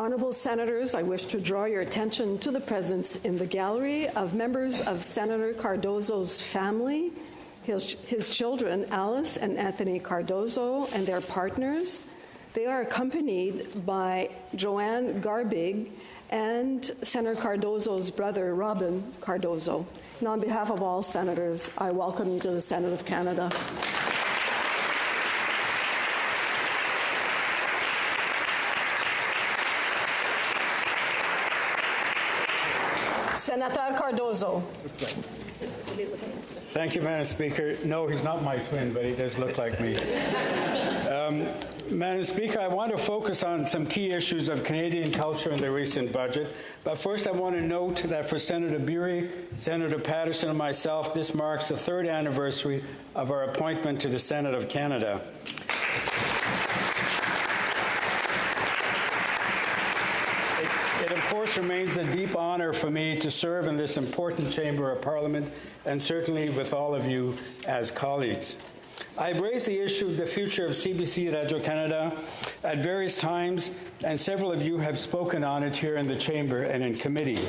Honourable Senators, I wish to draw your attention to the presence in the gallery of members of Senator Cardozo's family, his children, Alice and Anthony Cardozo, and their partners. They are accompanied by Joanne Garbig and Senator Cardozo's brother, Robin Cardozo. And on behalf of all senators, I welcome you to the Senate of Canada. Senator Cardozo. Thank you, Madam Speaker. No, he's not my twin, but he does look like me. Madam Speaker, I want to focus on some key issues of Canadian culture in the recent budget. But first, I want to note that for Senator Bury, Senator Patterson, and myself, this marks the 3rd anniversary of our appointment to the Senate of Canada. It, of course, remains a deep honour for me to serve in this important chamber of Parliament, and certainly with all of you as colleagues. I've raised the issue of the future of CBC Radio-Canada at various times, and several of you have spoken on it here in the chamber and in committee.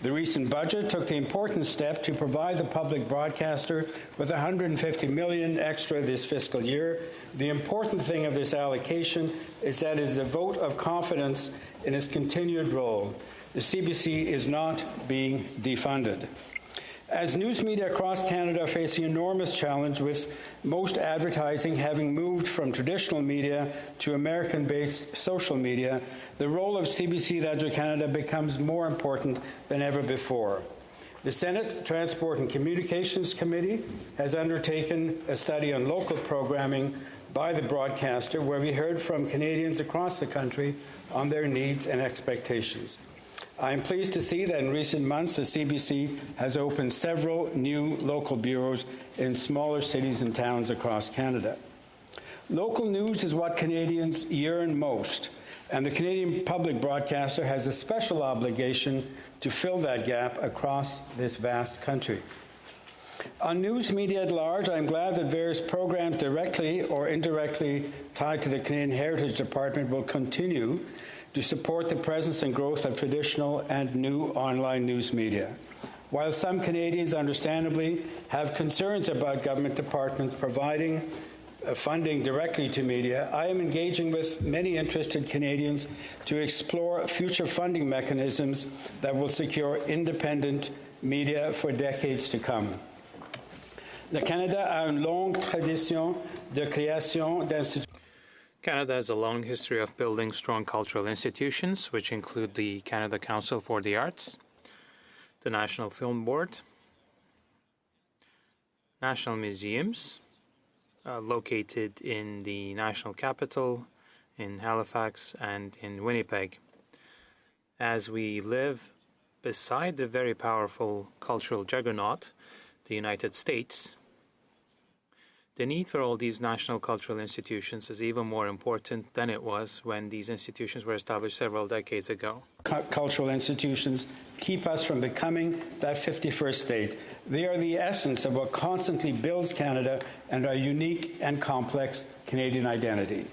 The recent budget took the important step to provide the public broadcaster with $150 million extra this fiscal year. The important thing of this allocation is that it is a vote of confidence in its continued role. The CBC is not being defunded. As news media across Canada face an enormous challenge, with most advertising having moved from traditional media to American-based social media, the role of CBC Radio-Canada becomes more important than ever before. The Senate Transport and Communications Committee has undertaken a study on local programming by the broadcaster, where we heard from Canadians across the country on their needs and expectations. I am pleased to see that in recent months the CBC has opened several new local bureaus in smaller cities and towns across Canada. Local news is what Canadians yearn most, and the Canadian public broadcaster has a special obligation to fill that gap across this vast country. On news media at large, I am glad that various programs directly or indirectly tied to the Canadian Heritage Department will continue to support the presence and growth of traditional and new online news media. While some Canadians understandably have concerns about government departments providing funding directly to media, I am engaging with many interested Canadians to explore future funding mechanisms that will secure independent media for decades to come. Le Canada a une longue tradition de création d'institutions. Canada has a long history of building strong cultural institutions, which include the Canada Council for the Arts, the National Film Board, national museums located in the national capital, in Halifax and in Winnipeg. As we live beside the very powerful cultural juggernaut, the United States, the need for all these national cultural institutions is even more important than it was when these institutions were established several decades ago. Cultural institutions keep us from becoming that 51st state. They are the essence of what constantly builds Canada and our unique and complex Canadian identity.